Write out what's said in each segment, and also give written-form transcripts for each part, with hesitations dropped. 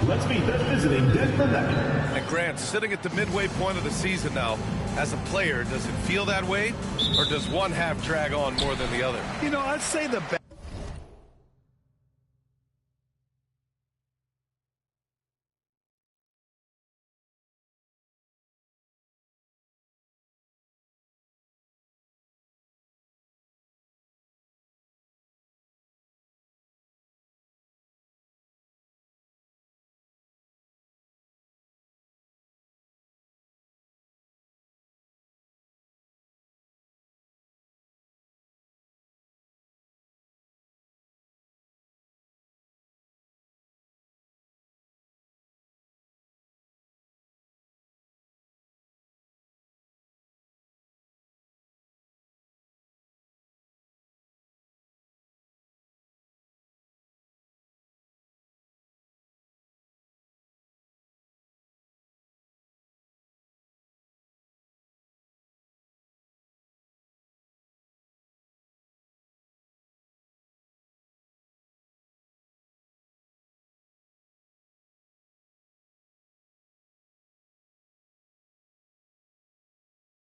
Let's meet the visiting Denver Nuggets. And Grant, sitting at the midway point of the season now, as a player, does it feel that way? Or does one half drag on more than the other? You know, I'd say the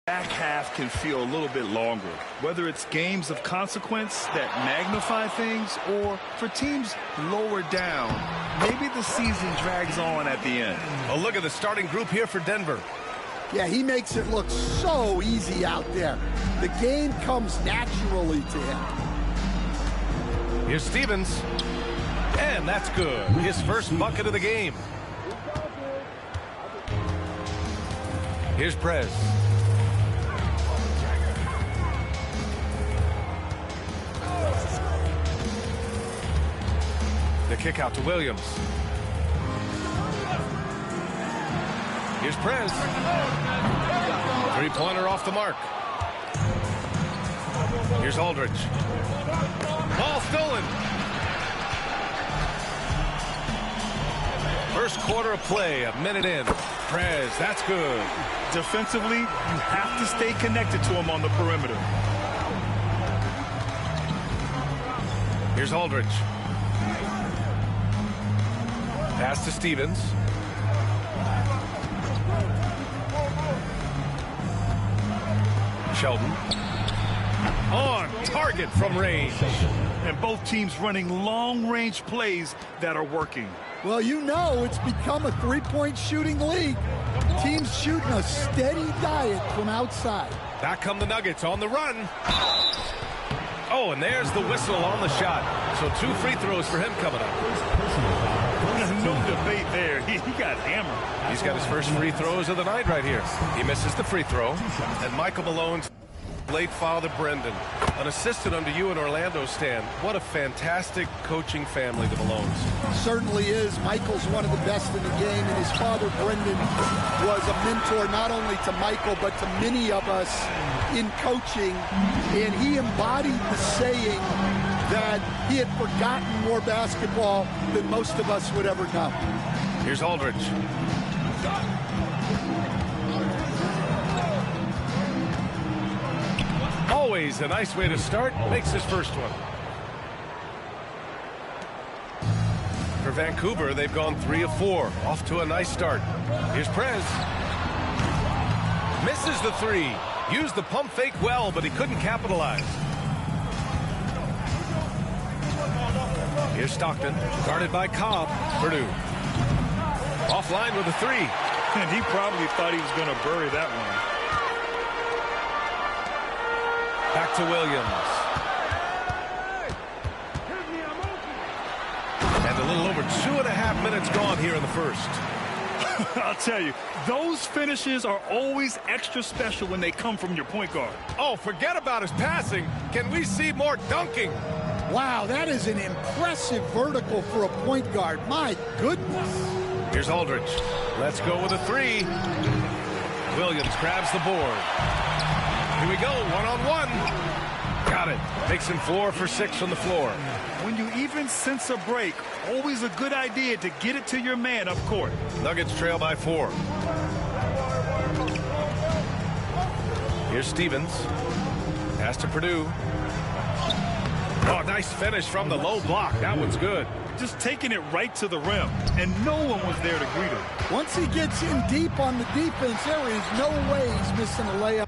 back half can feel a little bit longer, whether it's games of consequence that magnify things or for teams lower down, maybe the season drags on at the end. A look at the starting group here for Denver. Yeah, he makes it look so easy out there. The game comes naturally to him. Here's Stevens. And that's good. His first bucket of the game. Here's Prez. The kick out to Williams. Here's Prez. Three-pointer off the mark. Here's Aldridge. Ball stolen. First quarter of play, a minute in. Prez, that's good. Defensively, you have to stay connected to him on the perimeter. Here's Aldridge. Pass to Stevens. Sheldon. On target from range. And both teams running long-range plays that are working. Well, you know it's become a three-point shooting league. Teams shooting a steady diet from outside. Back come the Nuggets on the run. Oh, and there's the whistle on the shot. So 2 free throws for him coming up. No debate there. He got hammered. He's got his first free throws of the night right here. He misses the free throw. And Michael Malone's late father, Brendan, an assistant under you in Orlando, Stan. What a fantastic coaching family, the Malones. Certainly is. Michael's one of the best in the game, and his father, Brendan, was a mentor not only to Michael, but to many of us in coaching. And he embodied the saying that he had forgotten more basketball than most of us would ever know. Here's Aldridge. Always a nice way to start. Makes his first one. For Vancouver, they've gone 3 of 4. Off to a nice start. Here's Prez. Misses the 3. Used the pump fake well, but he couldn't capitalize. Here's Stockton, guarded by Cobb. Purdue. Offline with a 3. And he probably thought he was going to bury that one. Back to Williams. And a little over 2.5 minutes gone here in the first. I'll tell you, those finishes are always extra special when they come from your point guard. Oh, forget about his passing. Can we see more dunking? Wow, that is an impressive vertical for a point guard. My goodness. Here's Aldridge. Let's go with a 3. Williams grabs the board. Here we go, one-on-one. Got it. Makes him 4 for 6 from the floor. When you even sense a break, always a good idea to get it to your man up court. Nuggets trail by 4. Here's Stevens. Pass to Purdue. Oh, Nice finish from the low block. That one's good. Just taking it right to the rim, and no one was there to greet him. Once he gets in deep on the defense, there is no way he's missing a layup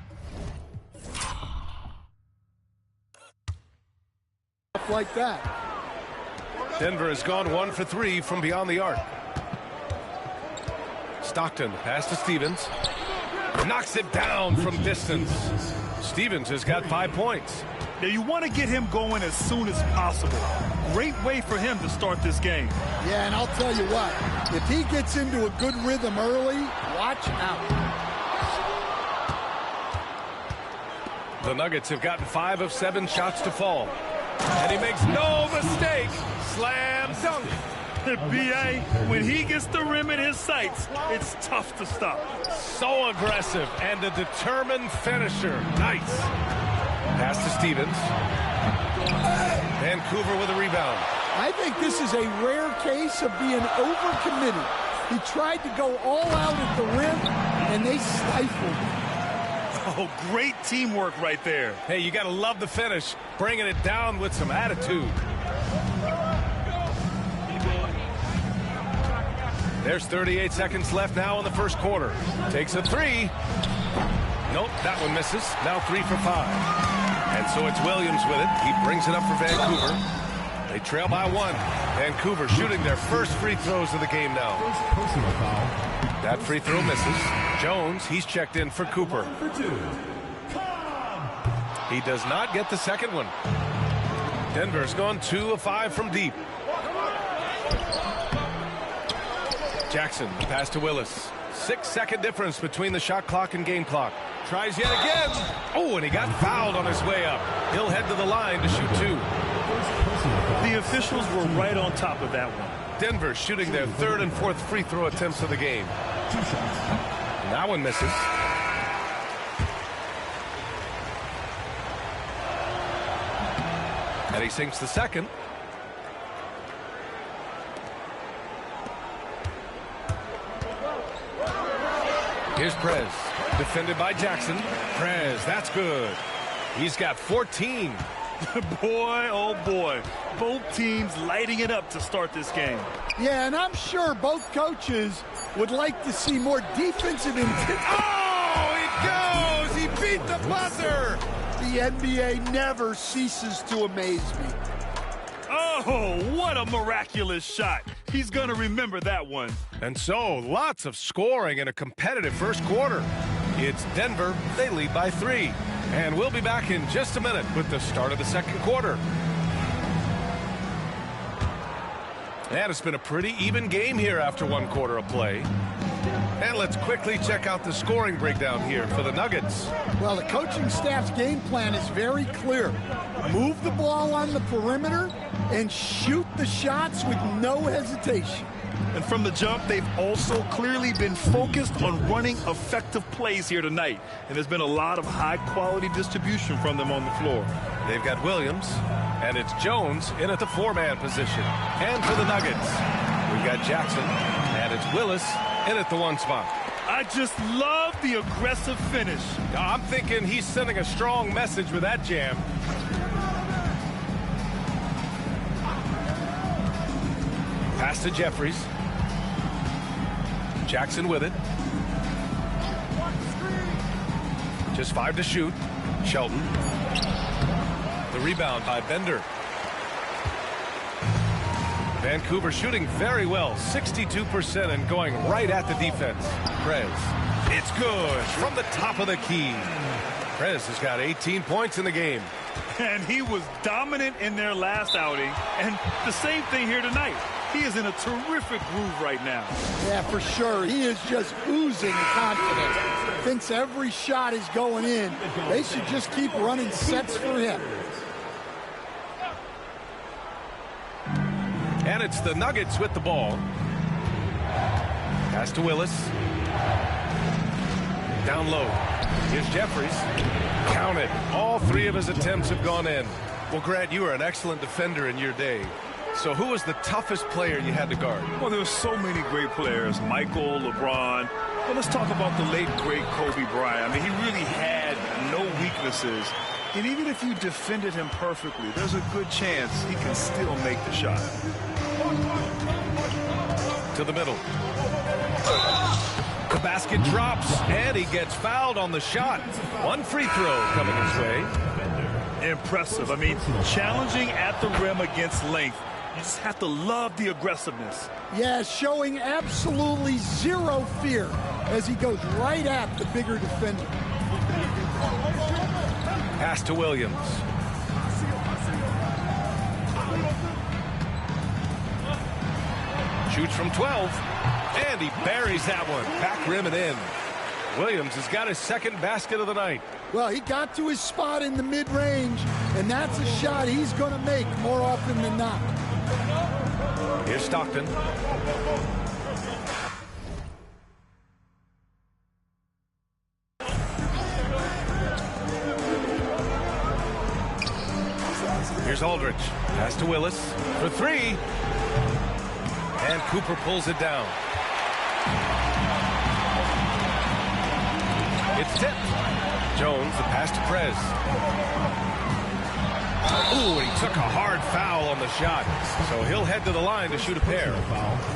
like that. Denver has gone 1 for 3 from beyond the arc. Stockton, pass to Stevens. Knocks it down from distance. Stevens has got 5 points. Now you want to get him going as soon as possible. Great way for him to start this game. Yeah, and I'll tell you what, if he gets into a good rhythm early, watch out. The Nuggets have gotten 5 of 7 shots to fall. And he makes no mistake. Slam dunk. B.A., when he gets the rim in his sights, it's tough to stop. So aggressive and a determined finisher. Nice. Pass to Stevens. Vancouver with a rebound. I think this is a rare case of being overcommitted. He tried to go all out at the rim, and they stifled him. Oh, great teamwork right there. Hey, you got to love the finish. Bringing it down with some attitude. There's 38 seconds left now in the first quarter. Takes a 3. Nope, that one misses. Now 3 for 5. And so it's Williams with it. He brings it up for Vancouver. They trail by 1. Vancouver shooting their first free throws of the game now. That free throw misses. Jones, he's checked in for Cooper. He does not get the second one. Denver's gone 2 of 5 from deep. Jackson, pass to Willis. 6-second difference between the shot clock and game clock. Tries yet again. Oh, and he got fouled on his way up. He'll head to the line to shoot 2. The officials were right on top of that one. Denver shooting their 3rd and 4th free throw attempts of the game. And that one misses. And he sinks the second. Here's Prez, defended by Jackson. Prez, that's good. He's got 14. Boy, oh boy. Both teams lighting it up to start this game. Yeah, and I'm sure both coaches would like to see more defensive intent. Oh, he goes! He beat the buzzer! The NBA never ceases to amaze me. Oh, what a miraculous shot. He's going to remember that one. And so, lots of scoring in a competitive first quarter. It's Denver. They lead by 3. And we'll be back in just a minute with the start of the second quarter. And it's been a pretty even game here after 1 quarter of play. And let's quickly check out the scoring breakdown here for the Nuggets. Well, the coaching staff's game plan is very clear. Move the ball on the perimeter and shoot the shots with no hesitation. And from the jump, they've also clearly been focused on running effective plays here tonight. And there's been a lot of high-quality distribution from them on the floor. They've got Williams, and it's Jones in at the 4-man position. And for the Nuggets, we've got Jackson, and it's Willis in at the 1 spot. I just love the aggressive finish. I'm thinking he's sending a strong message with that jam. Pass to Jeffries. Jackson with it. Just 5 to shoot. Shelton. The rebound by Bender. Vancouver shooting very well, 62%, and going right at the defense. Prez. It's good from the top of the key. Prez has got 18 points in the game. And he was dominant in their last outing. And the same thing here tonight. He is in a terrific groove right now. Yeah, for sure. He is just oozing confidence. Thinks every shot is going in. They should just keep running sets for him. And it's the Nuggets with the ball. Pass to Willis. Down low. Here's Jeffries. Count it. All 3 of his attempts have gone in. Well, Grant, you were an excellent defender in your day. So who was the toughest player you had to guard? Well, there were so many great players. Michael, LeBron. But let's talk about the late, great Kobe Bryant. I mean, he really had no weaknesses. And even if you defended him perfectly, there's a good chance he can still make the shot. To the middle. The basket drops, and he gets fouled on the shot. One free throw coming his way. Impressive. I mean, challenging at the rim against length. You just have to love the aggressiveness. Yeah, showing absolutely zero fear as he goes right at the bigger defender. Pass to Williams. Shoots from 12, and he buries that one. Back rim and in. Williams has got his second basket of the night. Well, he got to his spot in the mid-range, and that's a shot he's going to make more often than not. Here's Stockton. Here's Aldridge. Pass to Willis for three. And Cooper pulls it down. It's tipped. Jones, the pass to Prez. Ooh, and he took a hard foul on the shot. So he'll head to the line to shoot a pair.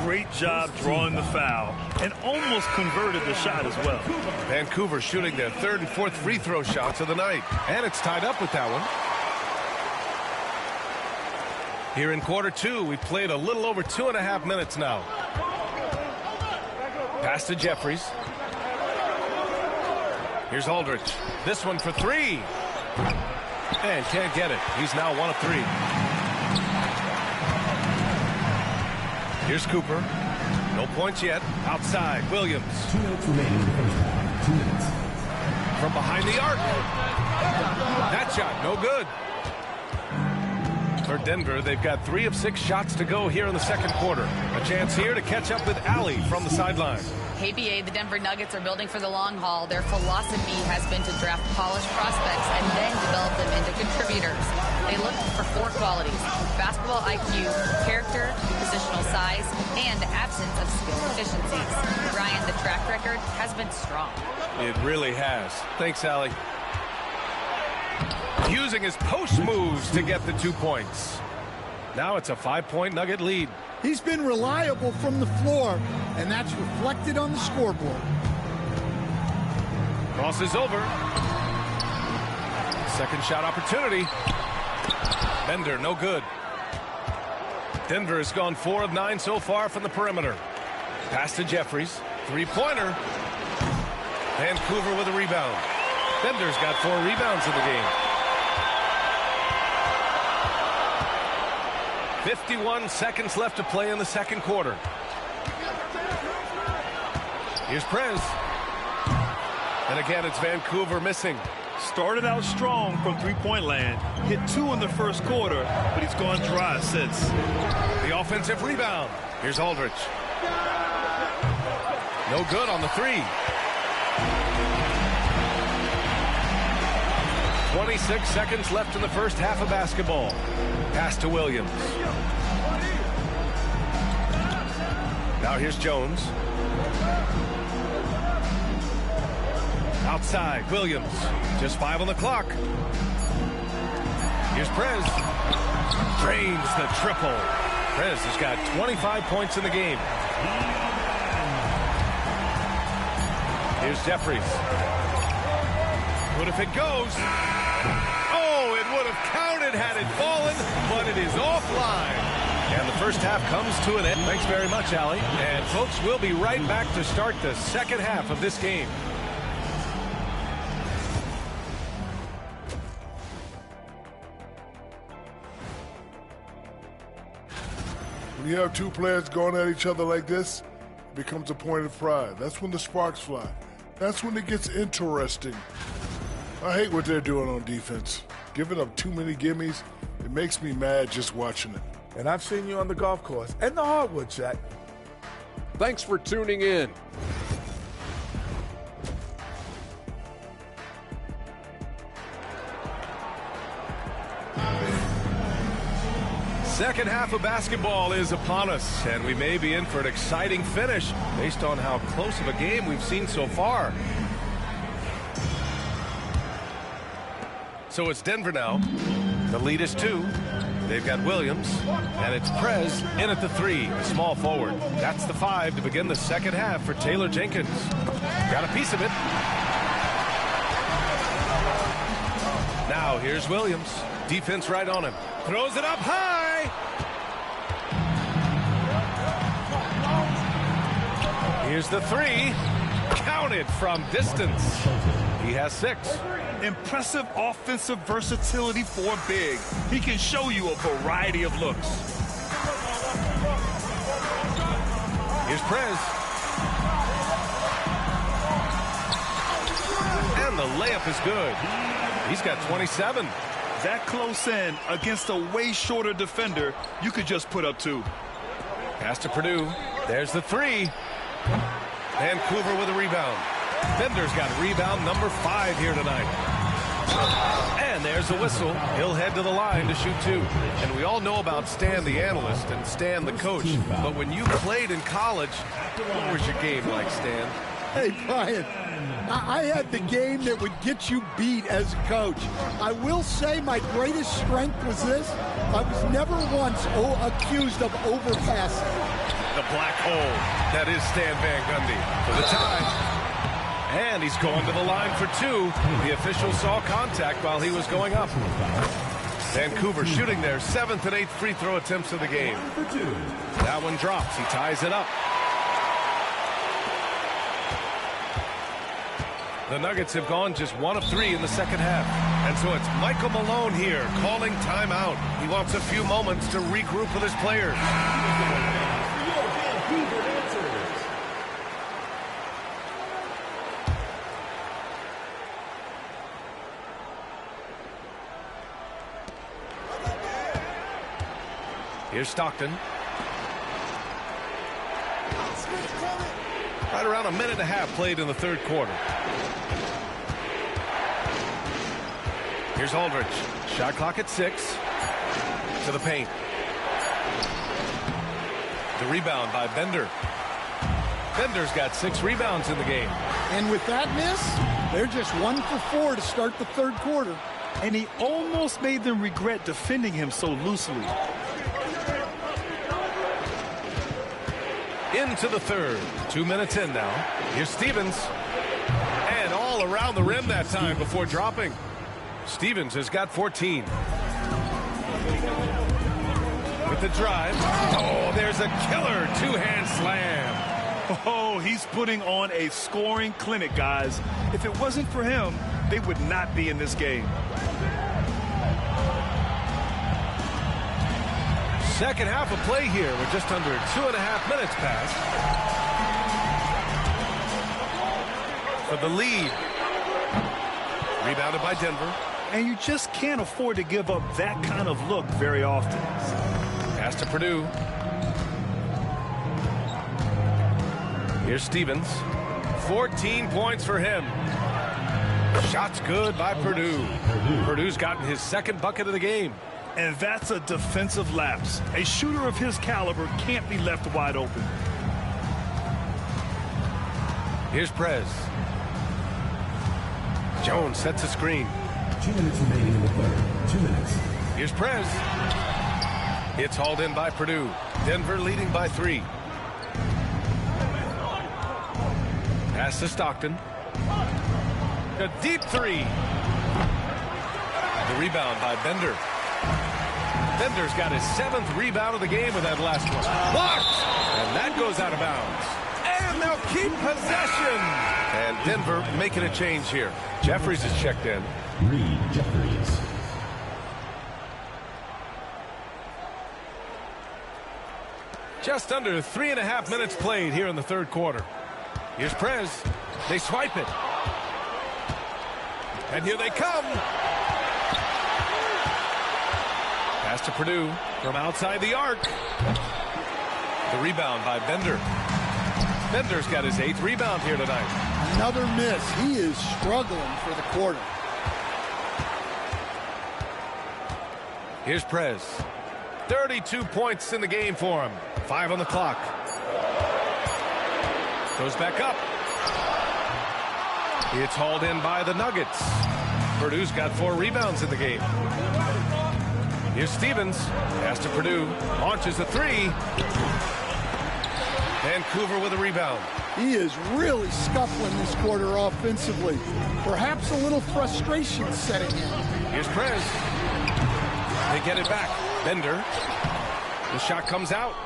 Great job drawing the foul and almost converted the shot as well. Vancouver shooting their third and fourth free throw shots of the night. And it's tied up with that one. Here in quarter two, we've played a little over 2.5 minutes now. Pass to Jeffries. Here's Aldridge. This one for three. And can't get it. He's now 1 of 3. Here's Cooper. No points yet. Outside, Williams. 2 minutes remaining in the first half. 2 minutes. From behind the arc. That shot, no good. For Denver, they've got 3 of 6 shots to go here in the second quarter. A chance here to catch up with Allie from the sideline. Hey, BA, the Denver Nuggets are building for the long haul. Their philosophy has been to draft polished prospects and then develop them into contributors. They look for 4 qualities: basketball IQ, character, positional size, and absence of skill deficiencies. Ryan, the track record has been strong. It really has. Thanks, Allie. Using his post moves to get the 2 points. Now it's a 5-point Nugget lead. He's been reliable from the floor, and that's reflected on the scoreboard. Crosses over. Second shot opportunity. Bender, no good. Denver has gone 4 of 9 so far from the perimeter. Pass to Jeffries. 3-pointer. Vancouver with a rebound. Bender's got 4 rebounds in the game. 51 seconds left to play in the second quarter. Here's Prez. And again, it's Vancouver missing. Started out strong from three-point land. Hit 2 in the first quarter, but he's gone dry since. The offensive rebound. Here's Aldridge. No good on the 3. 26 seconds left in the first half of basketball. Pass to Williams. Now here's Jones. Outside, Williams. Just 5 on the clock. Here's Prez. Drains the triple. Prez has got 25 points in the game. Here's Jeffries. What if it goes? Oh, it would have counted had it fallen, but it is offline. And the first half comes to an end. Thanks very much, Allie. And folks, we'll be right back to start the second half of this game. When you have 2 players going at each other like this, it becomes a point of pride. That's when the sparks fly. That's when it gets interesting. I hate what they're doing on defense. Giving up too many gimmies, it makes me mad just watching it. And I've seen you on the golf course and the hardwood, Shaq. Thanks for tuning in. Second half of basketball is upon us, and we may be in for an exciting finish based on how close of a game we've seen so far. So it's Denver now. The lead is 2. They've got Williams, and it's Prez in at the 3, the small forward. That's the 5 to begin the second half for Taylor Jenkins. Got a piece of it. Now here's Williams. Defense right on him. Throws it up high. Here's the 3. Counted from distance. He has 6. Impressive offensive versatility for big. He can show you a variety of looks. Here's Prez. And the layup is good. He's got 27. That close in against a way shorter defender, you could just put up 2. Pass to Purdue. There's the 3. Vancouver with a rebound. Bender's got rebound number 5 here tonight. And there's a whistle. He'll head to the line to shoot 2. And we all know about Stan the analyst and Stan the coach. But when you played in college, what was your game like, Stan? Hey, Brian, I had the game that would get you beat as a coach. I will say my greatest strength was this. I was never once accused of overpassing. The black hole. That is Stan Van Gundy for the tie. And he's going to the line for 2. The official saw contact while he was going up. Vancouver shooting their 7th and 8th free throw attempts of the game. That one drops. He ties it up. The Nuggets have gone just 1 of 3 in the second half. And so it's Michael Malone here calling timeout. He wants a few moments to regroup with his players. Here's Stockton. Right around a minute and a half played in the third quarter. Here's Aldridge. Shot clock at 6. To the paint. The rebound by Bender. Bender's got 6 rebounds in the game. And with that miss, they're just 1 for 4 to start the third quarter. And he almost made them regret defending him so loosely. Into the third. 2 minutes in now. Here's Stevens. And all around the rim that time before dropping. Stevens has got 14. With the drive. Oh, there's a killer 2-hand slam. Oh, he's putting on a scoring clinic, guys. If it wasn't for him, they would not be in this game. Second half of play here with just under 2.5 minutes passed. For the lead. Rebounded by Denver. And you just can't afford to give up that kind of look very often. Pass to Purdue. Here's Stevens. 14 points for him. Shots good by Purdue. Purdue's gotten his second bucket of the game. And that's a defensive lapse. A shooter of his caliber can't be left wide open. Here's Prez. Jones sets a screen. 2 minutes remaining in the third. 2 minutes. Here's Prez. It's hauled in by Purdue. Denver leading by 3. Pass to Stockton. A deep 3. The rebound by Bender. Bender's got his 7th rebound of the game with that last one. Blocked! And that goes out of bounds. And they'll keep possession. And Denver making a change here. Jeffries is checked in. Reed Jeffries. Just under 3.5 minutes played here in the third quarter. Here's Prez. They swipe it. And here they come. Pass to Purdue from outside the arc. The rebound by Bender. Bender's got his 8th rebound here tonight. Another miss. He is struggling for the quarter. Here's Prez. 32 points in the game for him. 5 on the clock. Goes back up. It's hauled in by the Nuggets. Purdue's got 4 rebounds in the game. Here's Stevens. Pass to Purdue. Launches a 3. Vancouver with a rebound. He is really scuffling this quarter offensively. Perhaps a little frustration setting in. Here's Prez. They get it back. Bender. The shot comes out.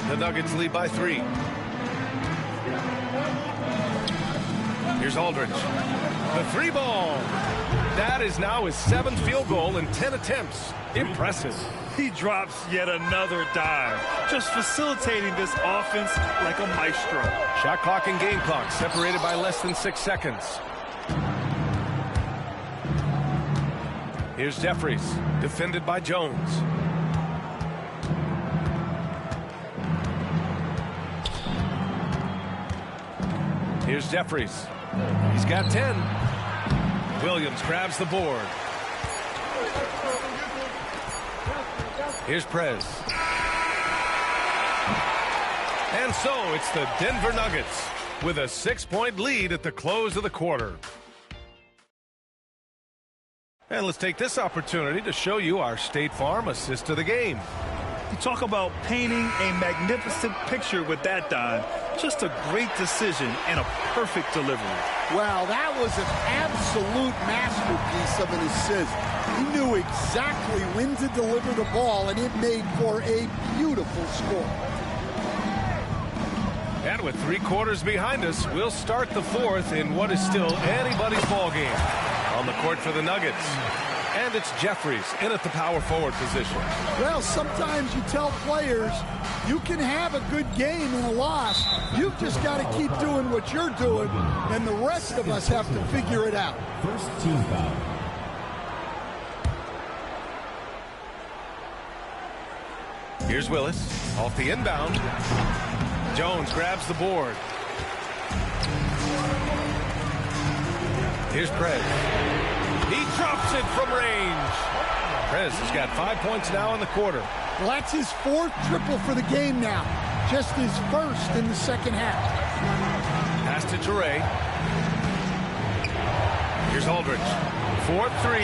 The Nuggets lead by 3. Here's Aldridge. The 3 ball. That is now his 7th field goal in 10 attempts. Impressive. He drops yet another dime, just facilitating this offense like a maestro. Shot clock and game clock separated by less than 6 seconds. Here's Jeffries, defended by Jones. Here's Jeffries. He's got 10. Williams grabs the board. Here's Prez. And so it's the Denver Nuggets with a 6-point lead at the close of the quarter. And let's take this opportunity to show you our State Farm assist to the game. You talk about painting a magnificent picture with that dime. Just a great decision and a perfect delivery. Wow, that was an absolute masterpiece of an assist. He knew exactly when to deliver the ball, and it made for a beautiful score. And with 3 quarters behind us, we'll start the 4th in what is still anybody's ball game. On the court for the Nuggets. And it's Jeffries in at the power forward position. Well, sometimes you tell players you can have a good game and a loss. You've just got to keep doing what you're doing, and the rest of us have to figure it out. First team foul. Here's Willis off the inbound. Jones grabs the board. Here's Prez. He drops it from range. Prez has got 5 points now in the quarter. Well, that's his 4th triple for the game now. Just his 1st in the second half. Pass to Toure. Here's Aldridge. 4-3.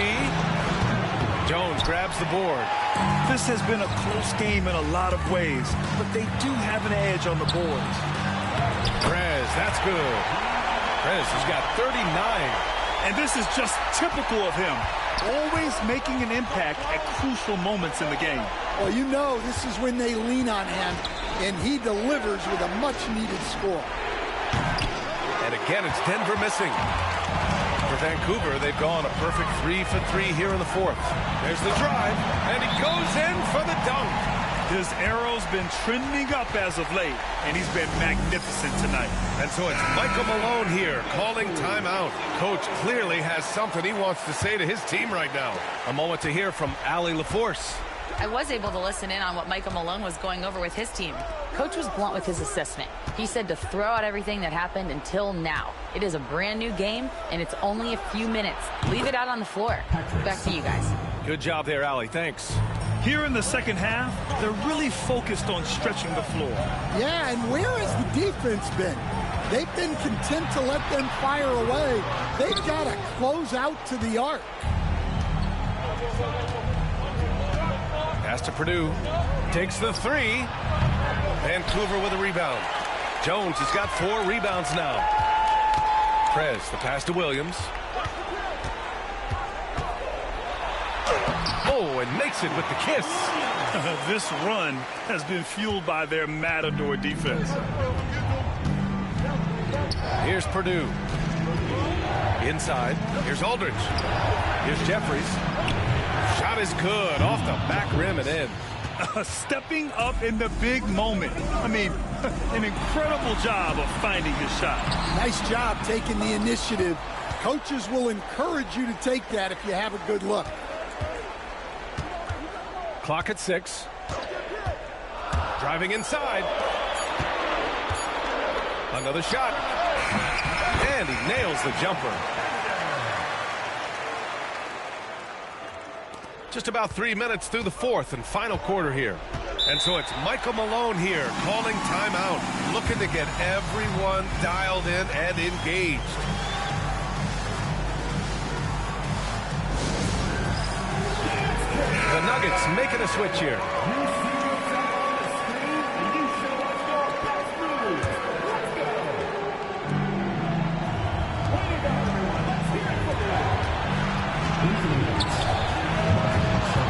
Jones grabs the board. This has been a close game in a lot of ways, but they do have an edge on the boards. Prez, that's good. Prez has got 39. And this is just typical of him, always making an impact at crucial moments in the game. Well, you know this is when they lean on him, and he delivers with a much-needed score. And again, it's Denver missing. For Vancouver, they've gone a perfect 3 for 3 here in the 4th. There's the drive, and he goes in for the dunk. His arrow's been trending up as of late, and he's been magnificent tonight. And so it's Michael Malone here calling timeout. Coach clearly has something he wants to say to his team right now. A moment to hear from Allie LaForce. I was able to listen in on what Michael Malone was going over with his team. Coach was blunt with his assessment. He said to throw out everything that happened until now. It is a brand new game, and it's only a few minutes. Leave it out on the floor. Back to you guys. Good job there, Allie. Thanks. Here in the second half, they're really focused on stretching the floor. Yeah, and where has the defense been? They've been content to let them fire away. They've got to close out to the arc. Pass to Purdue. Takes the 3. Vancouver with a rebound. Jones has got 4 rebounds now. Prez, the pass to Williams. Oh, and makes it with the kiss. This run has been fueled by their Matador defense. Here's Purdue. Inside. Here's Aldridge. Here's Jeffries. Shot is good. Off the back rim and in. Stepping up in the big moment. I mean, an incredible job of finding his shot. Nice job taking the initiative. Coaches will encourage you to take that if you have a good look. Clock at 6. Driving inside. Another shot. And he nails the jumper. Just about 3 minutes through the 4th and final quarter here. And so it's Michael Malone here calling timeout, looking to get everyone dialed in and engaged. Nuggets making a switch here.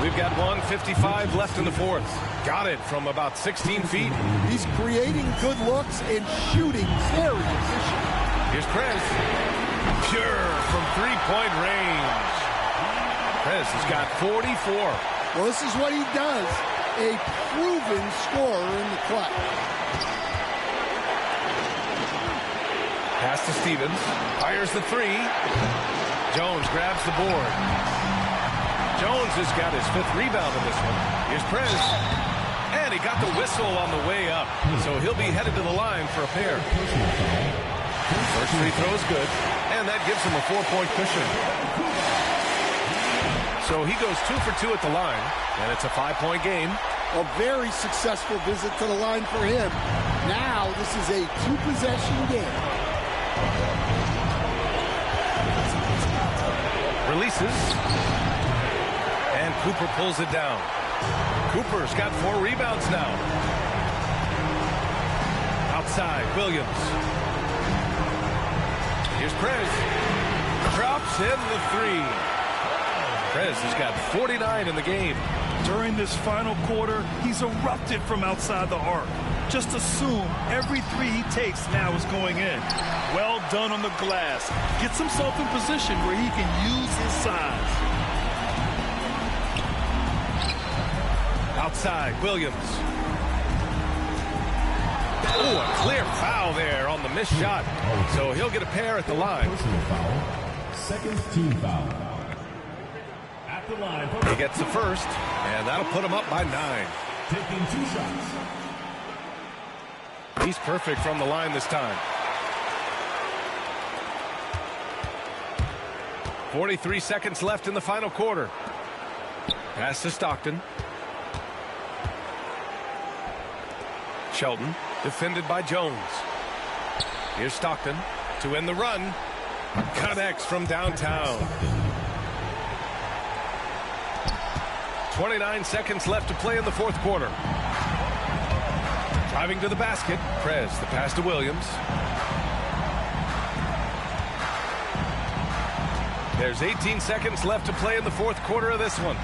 We've got 1:55 left in the fourth. Got it from about 16 feet. He's creating good looks and shooting very efficient. Here's Prez. Pure from three-point range. Prez has got 44. Well, this is what he does. A proven scorer in the clutch. Pass to Stevens. Fires the three. Jones grabs the board. Jones has got his 5th rebound in this one. Here's Prez. And he got the whistle on the way up. So he'll be headed to the line for a pair. First free throw is good. And that gives him a 4-point cushion. So he goes 2 for 2 at the line. And it's a 5-point game. A very successful visit to the line for him. Now this is a 2-possession game. Releases. And Cooper pulls it down. Cooper's got 4 rebounds now. Outside, Williams. Here's Prez. Drops in the 3. Prez has got 49 in the game. During this final quarter, he's erupted from outside the arc. Just assume every 3 he takes now is going in. Well done on the glass. Gets himself in position where he can use his size. Outside, Williams. Oh, a clear foul there on the missed shot. So he'll get a pair at the line. Personal foul. Second team foul. At the line. He gets the first, and that'll put him up by 9. Taking 2 shots. He's perfect from the line this time. 43 seconds left in the final quarter. Pass to Stockton. Shelton, defended by Jones. Here's Stockton to end the run. Connects from downtown. 29 seconds left to play in the fourth quarter. Driving to the basket. Prez, the pass to Williams. There's 18 seconds left to play in the fourth quarter of this one.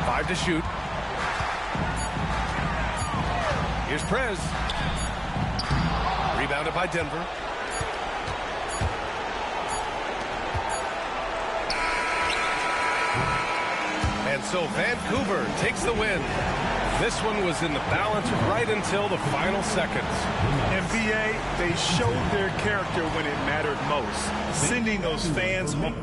5 to shoot. Here's Prez. Rebounded by Denver. And so Vancouver takes the win. This one was in the balance right until the final seconds. NBA, they showed their character when it mattered most, sending those fans home.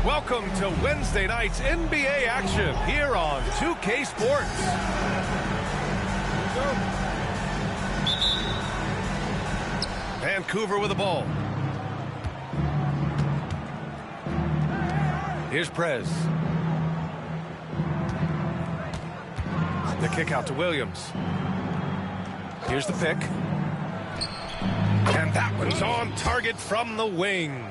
Welcome to Wednesday night's NBA action here on 2K Sports. Vancouver with the ball. Here's Prez. The kick out to Williams. Here's the pick. And that one's on target from the wing.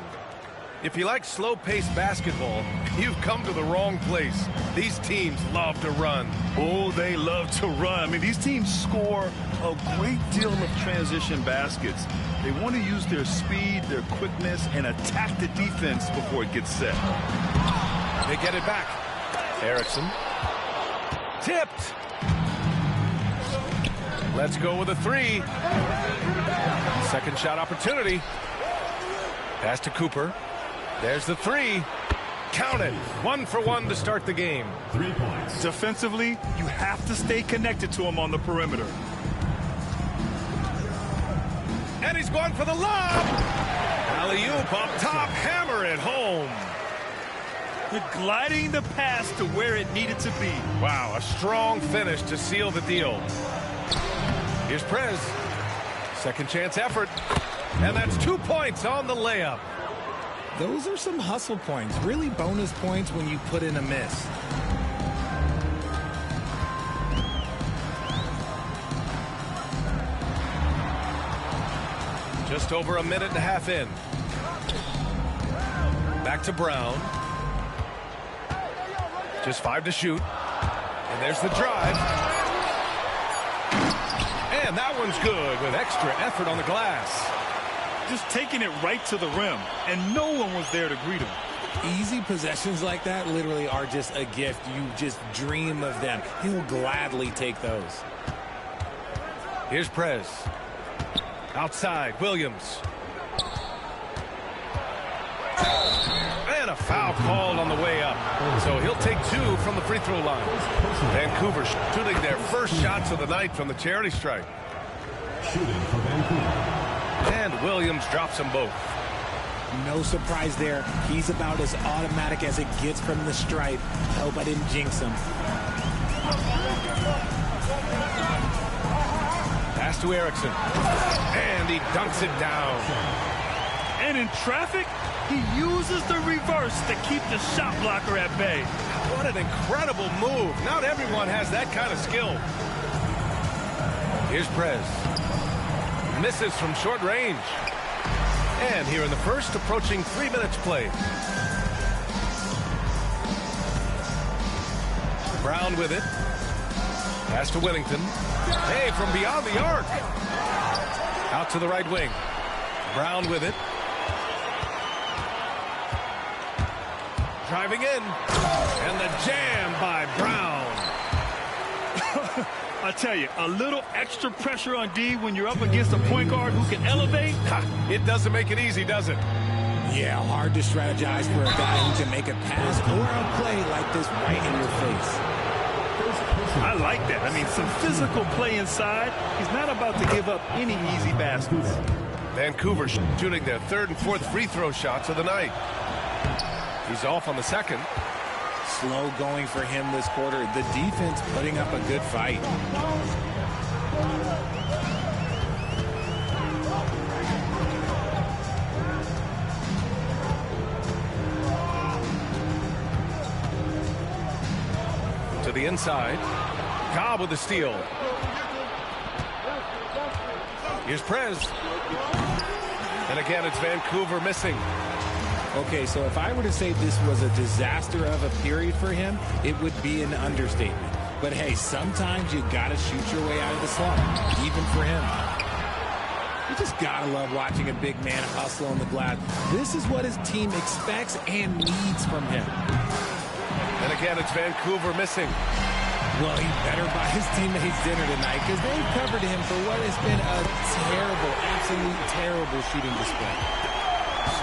If you like slow-paced basketball, you've come to the wrong place. These teams love to run. Oh, they love to run. I mean, these teams score a great deal of transition baskets. They want to use their speed, their quickness, and attack the defense before it gets set. They get it back. Erickson. Tipped. Let's go with a three. Second shot opportunity. Pass to Cooper. There's the three. Count it. 1 for 1 to start the game. 3 points. Defensively, you have to stay connected to him on the perimeter. And he's going for the lob. Alley-oop up top. Hammer it home. Gliding the pass to where it needed to be. Wow, a strong finish to seal the deal. Here's Prez. Second chance effort. And that's 2 points on the layup. Those are some hustle points, really bonus points when you put in a miss. Just over a minute and a half in. Back to Brown. Just 5 to shoot. And there's the drive. And that one's good with extra effort on the glass. Just taking it right to the rim, and no one was there to greet him. Easy possessions like that literally are just a gift. You just dream of them. He'll gladly take those. Here's Prez. Outside, Williams. And a foul called on the way up. So he'll take 2 from the free throw line. Vancouver shooting their first shots of the night from the charity stripe. Shooting for Vancouver. And Williams drops them both. No surprise there. He's about as automatic as it gets from the stripe. Hope I didn't jinx him. Pass to Erickson. And he dunks it down. And in traffic, he uses the reverse to keep the shot blocker at bay. What an incredible move. Not everyone has that kind of skill. Here's Prez. Misses from short range. And here in the first, approaching 3 minutes played. Brown with it. Pass to Whittington. Hey, from beyond the arc. Out to the right wing. Brown with it. Driving in. And the jam by Brown. I tell you, a little extra pressure on D when you're up against a point guard who can elevate. It doesn't make it easy, does it? Yeah, hard to strategize for a guy who can make a pass or a play like this right in your face. I like that. I mean, some physical play inside. He's not about to give up any easy baskets. Vancouver shooting their 3rd and 4th free throw shots of the night. He's off on the second. Slow going for him this quarter. The defense putting up a good fight. To the inside. Cobb with the steal. Here's Prez. And again, it's Vancouver missing. Okay, so if I were to say this was a disaster of a period for him, it would be an understatement. But hey, sometimes you gotta shoot your way out of the slump, even for him. You just gotta love watching a big man hustle on the glass. This is what his team expects and needs from him. And again, it's Vancouver missing. Well, he better buy his teammates dinner tonight because they've covered him for what has been a terrible, absolute terrible shooting display.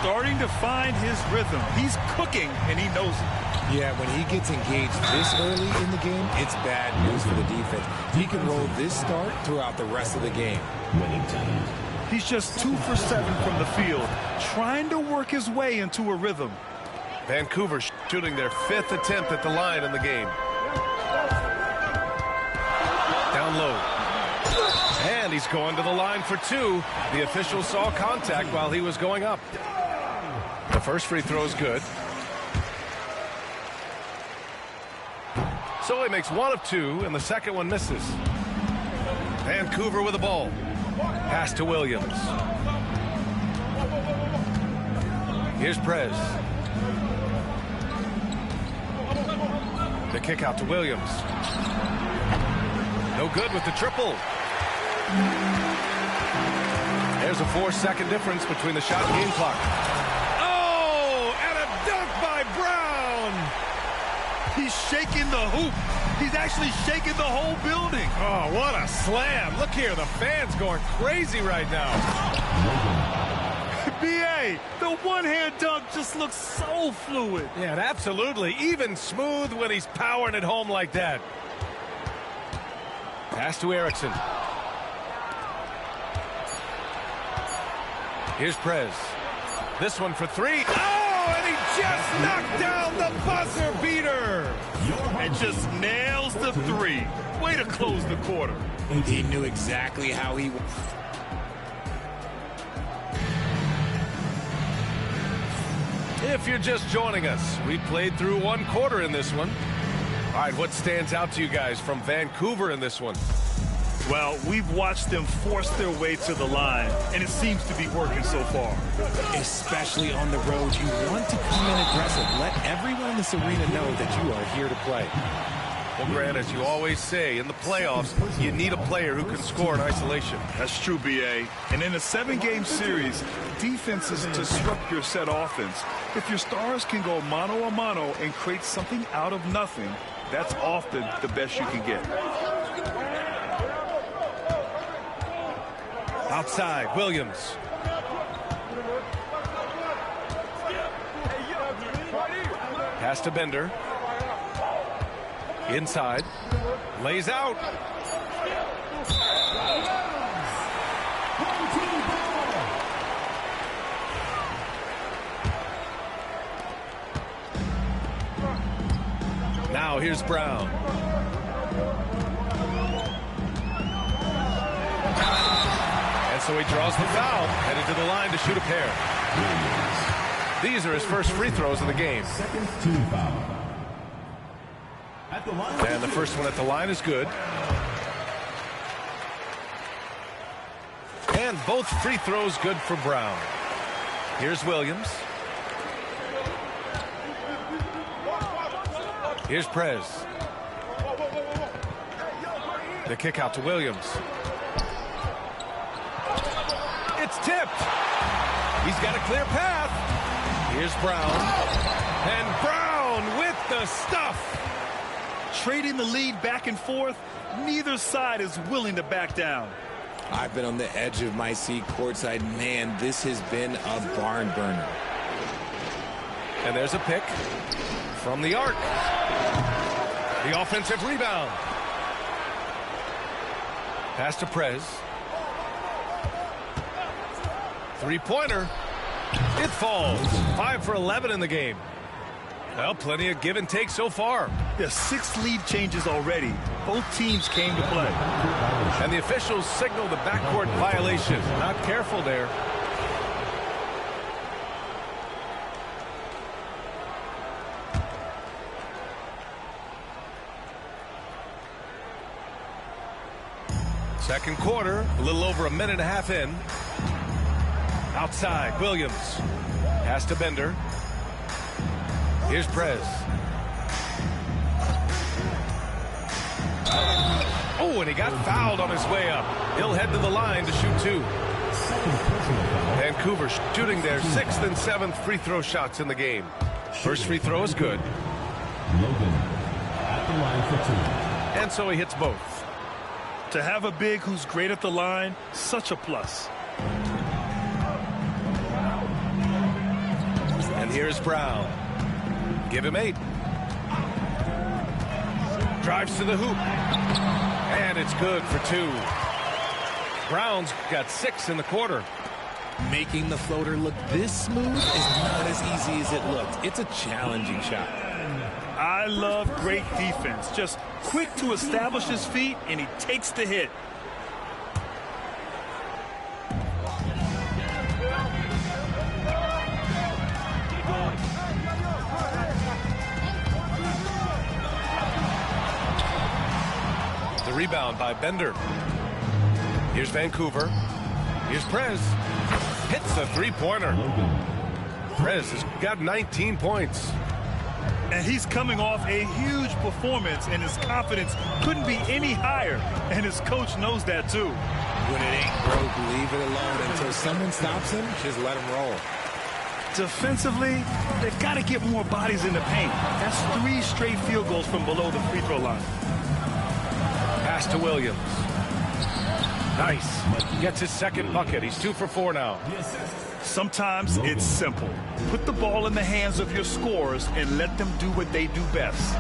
Starting to find his rhythm. He's cooking, and he knows it. Yeah, when he gets engaged this early in the game, it's bad news for the defense. He can roll this start throughout the rest of the game. He's just 2 for 7 from the field, trying to work his way into a rhythm. Vancouver shooting their 5th attempt at the line in the game. Down low. And he's going to the line for 2. The official saw contact while he was going up. The first free throw is good. So he makes 1 of 2, and the second one misses. Vancouver with the ball. Pass to Williams. Here's Prez. The kick out to Williams. No good with the triple. There's a 4-second difference between the shot and game clock. Oh, and a dunk by Brown. He's shaking the hoop. He's actually shaking the whole building. Oh, what a slam. Look here, the fans going crazy right now. B.A., the one-hand dunk just looks so fluid. Yeah, and absolutely. Even smooth when he's powering it home like that. Pass to Erickson. Here's Prez. This one for 3. Oh, and he just knocked down the buzzer beater. And just nails the 3. Way to close the quarter. He knew exactly how he... If you're just joining us, we played through 1 quarter in this one. All right, what stands out to you guys from Vancouver in this one? Well, we've watched them force their way to the line, and it seems to be working so far. Especially on the road, you want to come in aggressive. Let everyone in this arena know that you are here to play. Well, Grant, as you always say, in the playoffs, you need a player who can score in isolation. That's true, B.A. And in a 7-game series, defense is to disrupt your set offense. If your stars can go mano-a-mano and create something out of nothing, that's often the best you can get. Outside, Williams. Pass to Bender. Inside. Lays out. Now here's Brown. And so he draws the foul, headed to the line to shoot a pair. These are his first free throws of the game. Second team foul. At the line. And the first one at the line is good. And both free throws good for Brown. Here's Williams. Here's Prez. The kick out to Williams. It's tipped. He's got a clear path. Here's Brown. And Brown with the stuff. Trading the lead back and forth, neither side is willing to back down. I've been on the edge of my seat courtside. Man, this has been a barn burner. And there's a pick from the arc. The offensive rebound. Pass to Prez. Three-pointer. It falls. 5 for 11 in the game. Well, plenty of give and take so far. There's 6 lead changes already. Both teams came to play. And the officials signal the backcourt violation. Not careful there. Second quarter, a little over a minute and a half in. Outside, Williams. Pass to Bender. Here's Prez. Oh, and he got fouled on his way up. He'll head to the line to shoot 2. Vancouver shooting their 6th and 7th free throw shots in the game. First free throw is good. Logan at the line for 2. And so he hits both. To have a big who's great at the line, such a plus. And here's Brown. Give him 8. Drives to the hoop. And it's good for 2. Brown's got 6 in the quarter. Making the floater look this smooth is not as easy as it looked. It's a challenging shot. I love great defense. Just quick to establish his feet, and he takes the hit. The rebound by Bender. Here's Vancouver. Here's Prez. Hits a three-pointer. Prez has got 19 points. And he's coming off a huge performance, and his confidence couldn't be any higher. And his coach knows that, too. When it ain't broke, leave it alone until someone stops him. Just let him roll. Defensively, they've got to get more bodies in the paint. That's 3 straight field goals from below the free throw line. Pass to Williams. Nice. Gets his second bucket. He's 2 for 4 now. Sometimes it's simple. Put the ball in the hands of your scorers and let them do what they do best.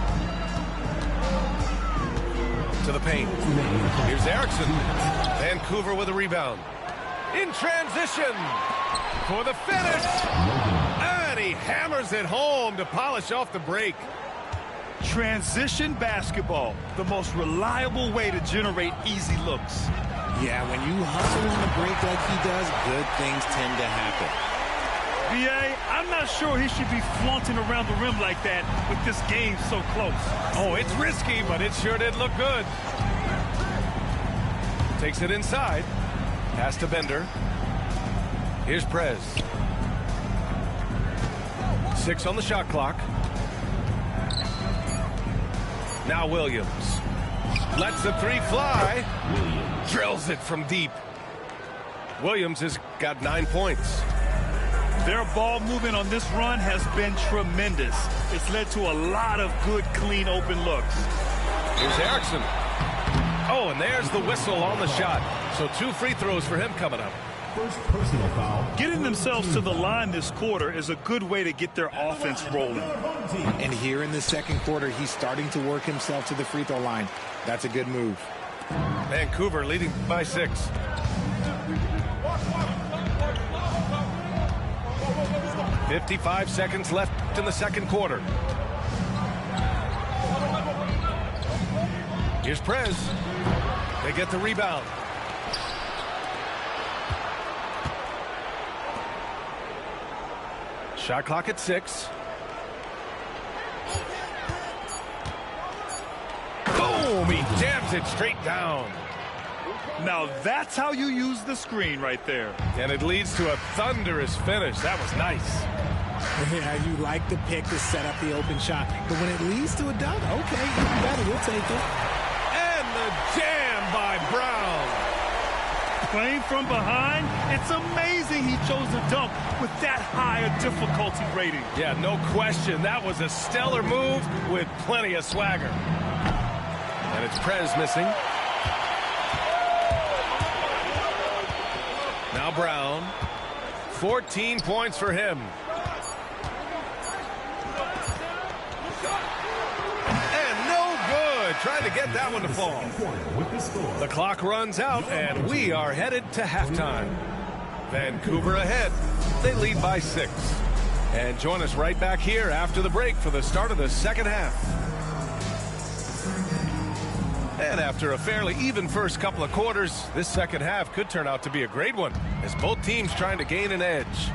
To the paint. Here's Erickson. Vancouver with a rebound. In transition for the finish. And he hammers it home to polish off the break. Transition basketball, the most reliable way to generate easy looks. Yeah, when you hustle on the break like he does, good things tend to happen. B.A., I'm not sure he should be flaunting around the rim like that with this game so close. Oh, it's risky, but it sure did look good. Takes it inside. Pass to Bender. Here's Prez. 6 on the shot clock. Now Williams. Lets the 3 fly. Drills it from deep. Williams has got 9 points. Their ball movement on this run has been tremendous. It's led to a lot of good, clean, open looks. Here's Erickson. Oh, and there's the whistle on the shot. So 2 free throws for him coming up. First personal foul. Getting themselves to the line this quarter is a good way to get their offense rolling. And here in the second quarter, he's starting to work himself to the free throw line. That's a good move. Vancouver leading by 6. .55 seconds left in the second quarter. Here's Prez. They get the rebound. Shot clock at 6. Boom! He jams it straight down. Now that's how you use the screen right there. And it leads to a thunderous finish. That was nice. Yeah, you like the pick to set up the open shot. But when it leads to a dunk, okay, even better. We'll take it. And the jam by Brown. Playing from behind, it's amazing he chose to dunk with that high a difficulty rating. Yeah, no question. That was a stellar move with plenty of swagger. And it's Prez missing. Now Brown. 14 points for him. And no good. Trying to get that one to fall. The clock runs out, and we are headed to halftime. Vancouver ahead. They lead by 6. And join us right back here after the break for the start of the second half. And after a fairly even first couple of quarters, this second half could turn out to be a great one, as both teams trying to gain an edge.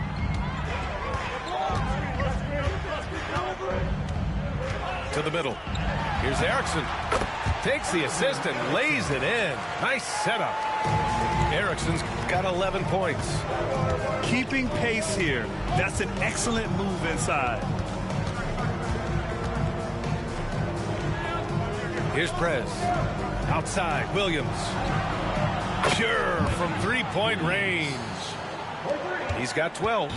To the middle. Here's Erickson. Takes the assist and lays it in. Nice setup. Erickson's got 11 points. Keeping pace here. That's an excellent move inside. Here's Prez. Outside, Williams. Pure from three-point range. He's got 12.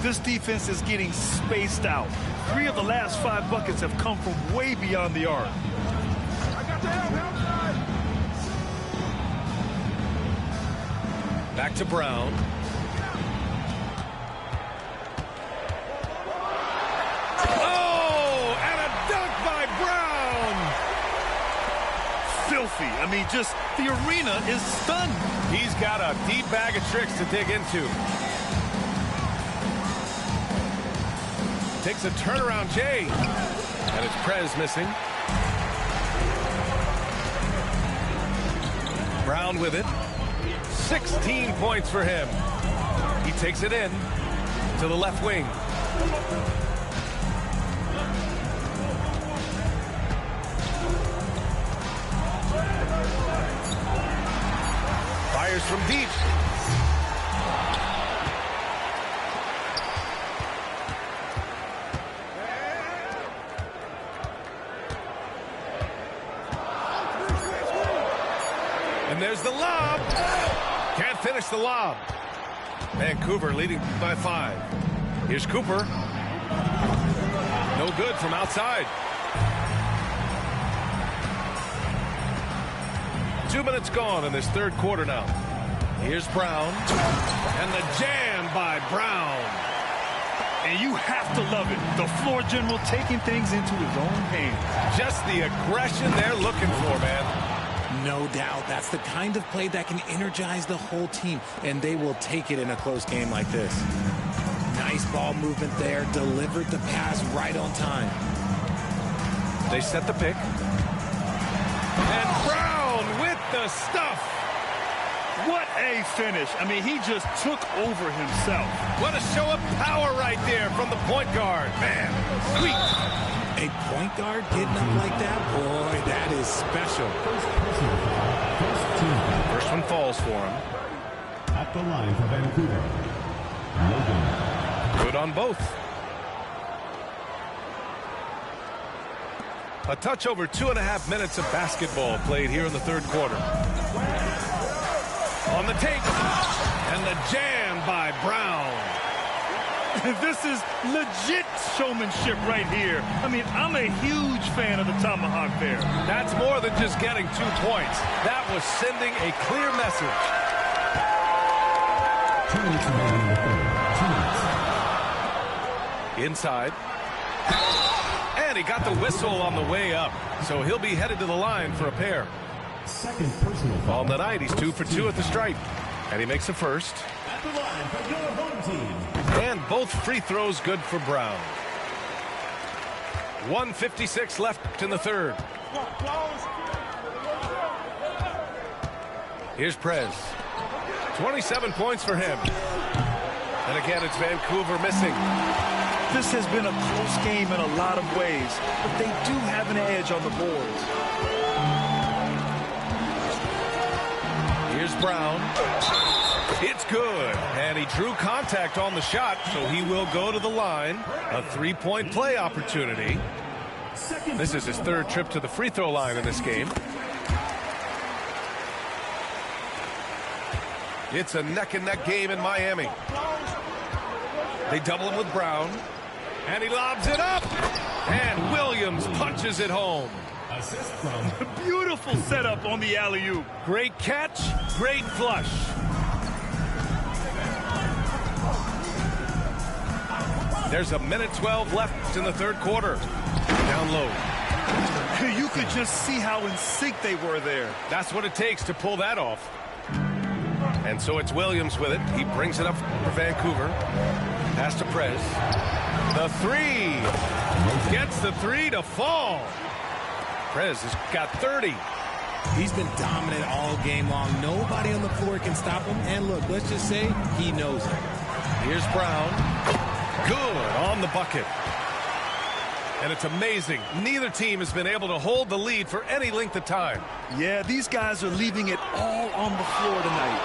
This defense is getting spaced out. 3 of the last 5 buckets have come from way beyond the arc. Back to Brown. Filthy. I mean, the arena is stunned. He's got a deep bag of tricks to dig into. Takes a turnaround Jay. And it's Prez missing. Brown with it. 16 points for him. He takes it in to the left wing. Fires from deep. And there's the lob. Can't finish the lob. Vancouver leading by 5. Here's Cooper. No good from outside. 2 minutes gone in this third quarter now. Here's Brown. And the jam by Brown. And you have to love it. The floor general taking things into his own hands. Just the aggression they're looking for, man. No doubt. That's the kind of play that can energize the whole team, and they will take it in a close game like this. Nice ball movement there. Delivered the pass right on time. They set the pick. And Brown with the stuff. What a finish. I mean, he just took over himself. What a show of power right there from the point guard. Man, sweet. A point guard getting up like that? Boy, that is special. First one falls for him. At the line for Vancouver, Logan. Good on both. A touch over 2.5 minutes of basketball played here in the third quarter. On the take. And the jam by Brown. This is legit showmanship right here. I mean, I'm a huge fan of the tomahawk there. That's more than just getting 2 points. That was sending a clear message. 2 minutes remaining in the third. 2 minutes. Inside. And he got the whistle on the way up. So he'll be headed to the line for a pair. Second personal foul. On the night, he's 2 for 2 at the stripe. And he makes a first. At the line for your home team. And both free throws good for Brown. 1:56 left in the third. Here's Prez. 27 points for him. And again, it's Vancouver missing. This has been a close game in a lot of ways, but they do have an edge on the boards. Here's Brown. It's good. And he drew contact on the shot, so he will go to the line. A 3-point play opportunity. This is his third trip to the free throw line in this game. It's a neck-and-neck game in Miami. They double him with Brown. And he lobs it up. And Williams punches it home. Assist from Beautiful setup on the alley-oop. Great catch, great flush. There's a minute 12 left in the third quarter. Down low. You could just see how in sync they were there. That's what it takes to pull that off. And so it's Williams with it. He brings it up for Vancouver. Pass to Prez. The three. Gets the three to fall. Prez has got 30. He's been dominant all game long. Nobody on the floor can stop him. And look, let's just say he knows it. Here's Brown. Good on the bucket. And it's amazing. Neither team has been able to hold the lead for any length of time. Yeah, these guys are leaving it all on the floor tonight.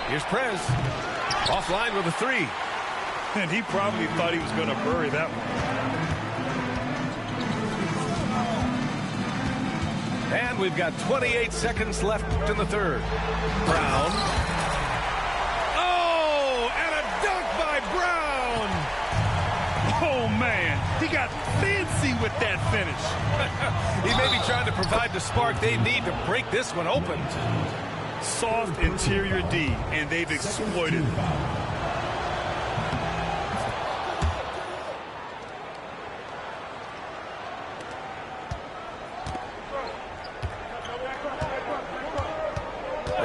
Here's Prez. Offline with a three. And he probably thought he was going to bury that one. And we've got 28 seconds left in the third. Brown. Oh, and a dunk by Brown. Oh, man. He got fancy with that finish. He may be trying to provide the spark they need to break this one open. Soft interior D, and they've exploited it.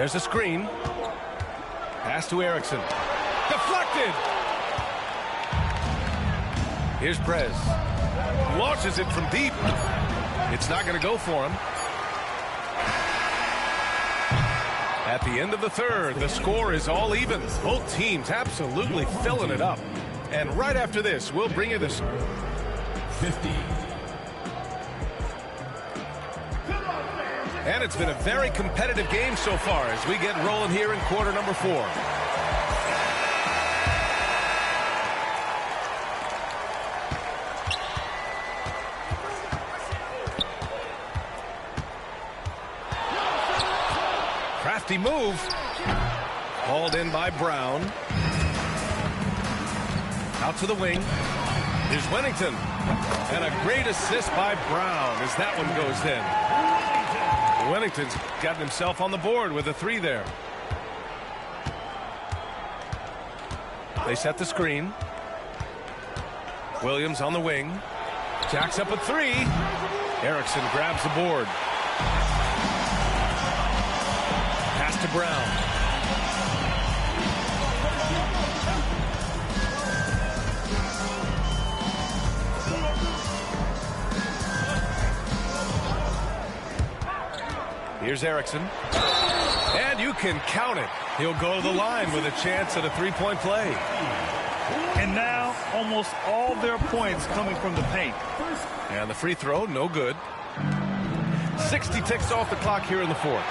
There's a screen. Pass to Erickson. Deflected. Here's Prez. Launches it from deep. It's not going to go for him. At the end of the third, the score is all even. Both teams absolutely filling it up. And right after this, we'll bring you this 50. And it's been a very competitive game so far as we get rolling here in quarter number 4. Crafty move. Hauled in by Brown. Out to the wing. Here's Wennington. And a great assist by Brown as that one goes in. Wennington's gotten himself on the board with a 3 there. They set the screen. Williams on the wing. Jacks up a 3. Erickson grabs the board. Pass to Brown. Here's Erickson. And you can count it. He'll go to the line with a chance at a 3-point play. And now almost all their points coming from the paint. And the free throw, no good. 60 ticks off the clock here in the fourth.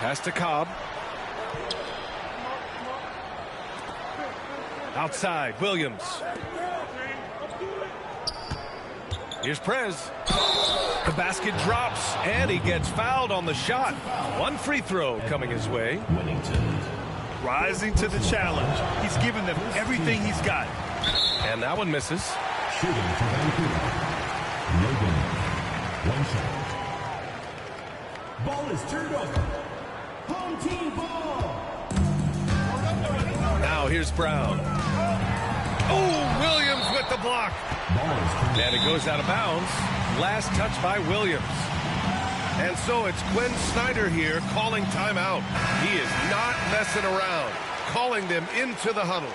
Pass to Cobb. Outside, Williams. Here's Prez. The basket drops, and he gets fouled on the shot. One free throw coming his way. Rising to the challenge. He's given them everything he's got. And that one misses. Shooting for Vancouver. No good. One shot. Ball is turned over. Home team ball. Now here's Brown. Oh, Williams with the block. And it goes out of bounds. Last touch by Williams. And so it's Quinn Snyder here calling timeout. He is not messing around. Calling them into the huddle.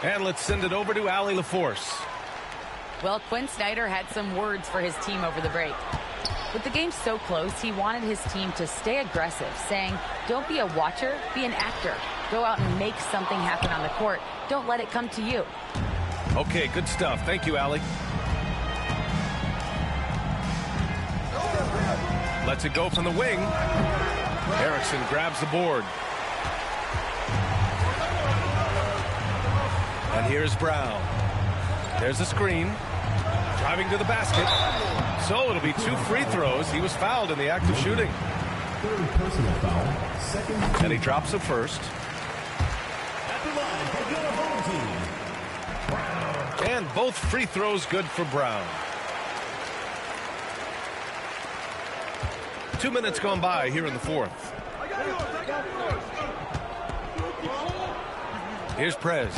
And let's send it over to Allie LaForce. Well, Quinn Snyder had some words for his team over the break. With the game so close, he wanted his team to stay aggressive, saying, don't be a watcher, be an actor. Go out and make something happen on the court. Don't let it come to you. Okay, good stuff. Thank you, Allie. Lets it go from the wing. Erickson grabs the board. And here's Brown. There's the screen. Driving to the basket. So it'll be 2 free throws. He was fouled in the act of shooting. Third personal foul. Second. And he drops the first. At the line for the home team. And both free throws good for Brown. 2 minutes gone by here in the fourth. Here's Prez.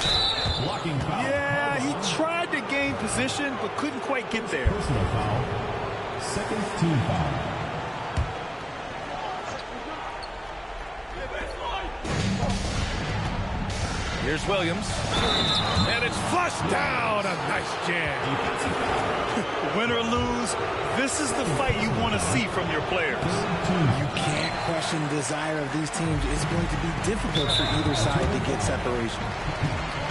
Blocking foul. Yeah, he tried to gain position, but couldn't quite get there. Personal foul. Second team foul. Here's Williams. And it's flushed down. A nice jam. Win or lose, this is the fight you want to see from your players. You can't question the desire of these teams. It's going to be difficult for either side to get separation.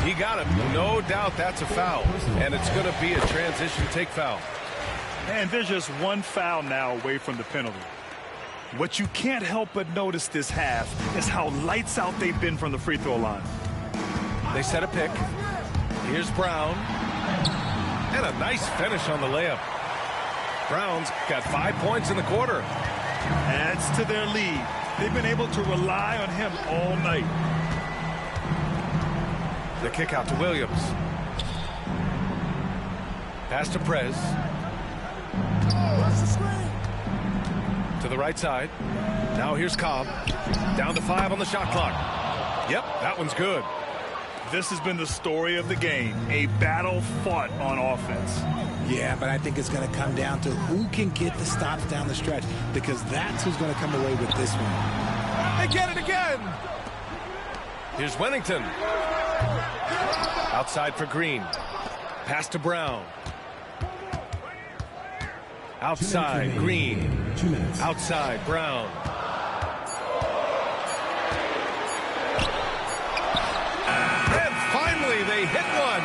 He got him. No doubt that's a foul. And it's going to be a transition take foul. And there's just one foul now away from the penalty. What you can't help but notice this half is how lights out they've been from the free throw line. They set a pick. Here's Brown. And a nice finish on the layup. Brown's got 5 points in the quarter. Adds to their lead. They've been able to rely on him all night. The kick out to Williams. Pass to Prez. To the right side. Now here's Cobb. Down to 5 on the shot clock. Yep, that one's good. This has been the story of the game, a battle fought on offense. Yeah, but I think it's going to come down to who can get the stops down the stretch, because that's who's going to come away with this one. They get it again. Here's Wennington. Outside for Green. Pass to Brown. Outside, Green. 2 minutes. Outside, Brown. And finally, they hit one.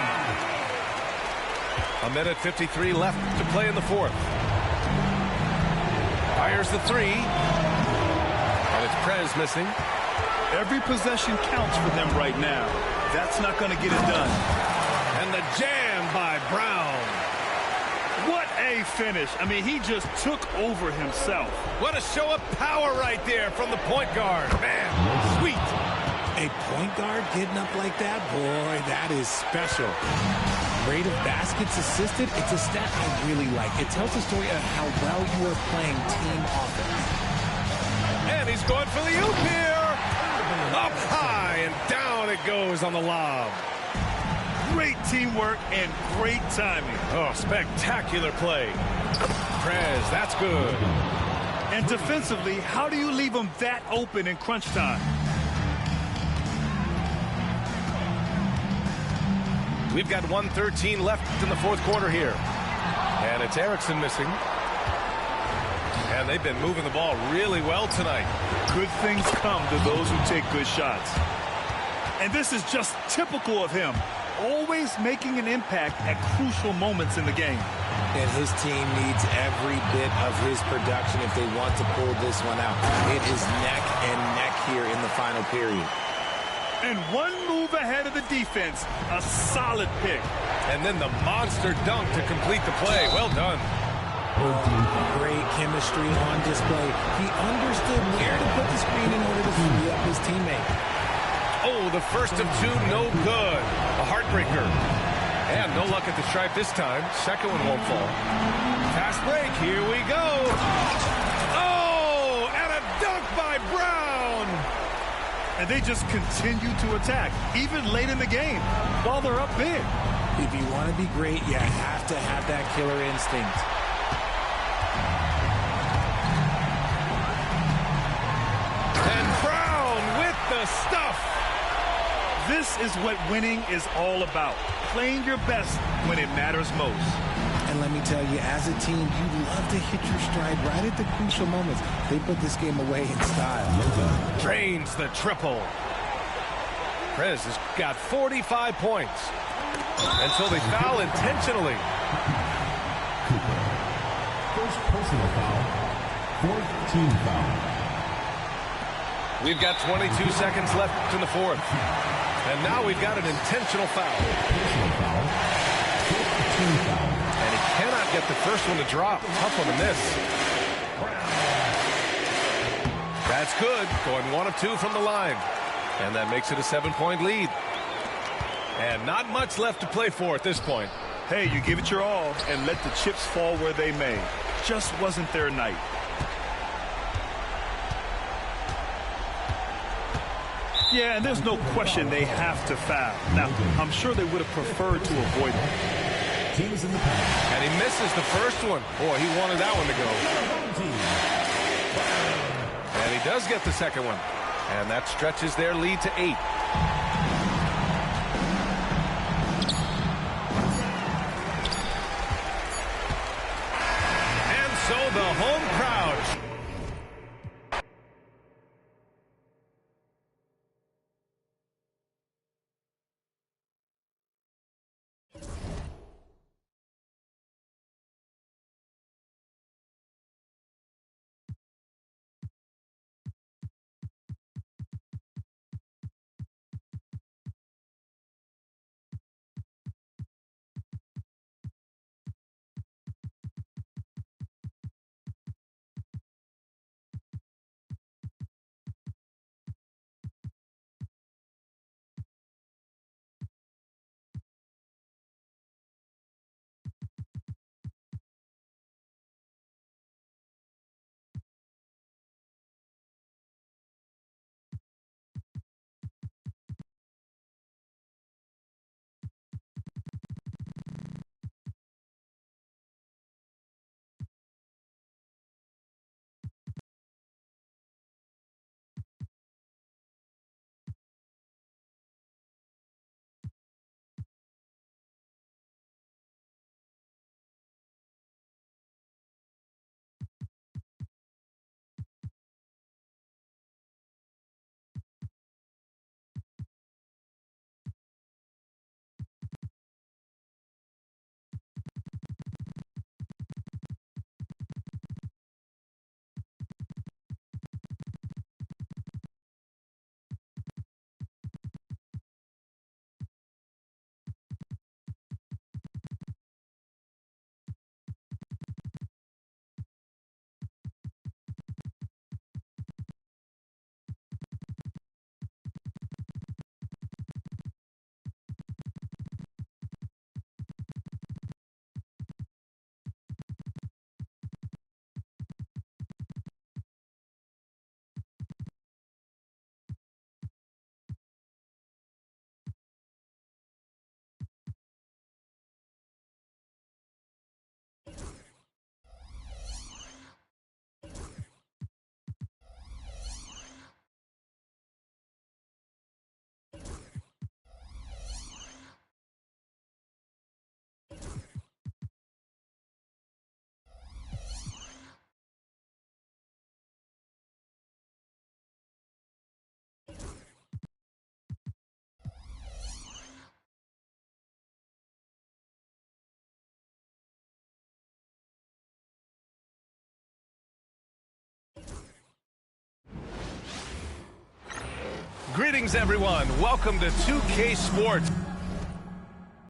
1:53 left to play in the fourth. Fires the three. And it's Prez missing. Every possession counts for them right now. That's not going to get it done. And the jam by Brown. What a finish. I mean, he just took over himself. What a show of power right there from the point guard. Man, sweet. A point guard getting up like that? Boy, that is special. Rate of baskets assisted, it's a stat I really like. It tells the story of how well you are playing team offense. And he's going for the oop here. Up high and down it goes on the lob. Great teamwork and great timing. Oh, spectacular play. Prez, that's good. And defensively, how do you leave them that open in crunch time? We've got 1:13 left in the fourth quarter here. And it's Erickson missing. And they've been moving the ball really well tonight. Good things come to those who take good shots. And this is just typical of him. Always making an impact at crucial moments in the game. And his team needs every bit of his production if they want to pull this one out. It is neck and neck here in the final period. And one move ahead of the defense. A solid pick. And then the monster dunk to complete the play. Well done. Great chemistry on display. He understood where to put the screen in order to free up his teammate. Oh, the first of two, no good. A heartbreaker. And no luck at the stripe this time. Second one won't fall. Fast break. Here we go. Oh, and a dunk by Brown. And they just continue to attack, even late in the game, while they're up big. If you want to be great, you have to have that killer instinct. And Brown with the stuff. This is what winning is all about. Playing your best when it matters most. And let me tell you, as a team, you love to hit your stride right at the crucial moments. They put this game away in style. Drains the triple. Prez has got 45 points. And so they foul intentionally. First personal foul. Fourth team foul. We've got 22 seconds left in the fourth. And now we've got an intentional foul. Personal foul. Fourth team foul. And he cannot get the first one to drop. Tough one to miss. That's good. Going 1 of 2 from the line. And that makes it a 7-point lead. And not much left to play for at this point. Hey, you give it your all and let the chips fall where they may. Just wasn't their night. Yeah, and there's no question they have to foul. Now, I'm sure they would have preferred to avoid it. Teams in the pack. And he misses the first one. Boy, he wanted that one to go. And he does get the second one. And that stretches their lead to 8. And so the home crowd Greetings, everyone. Welcome to 2K Sports.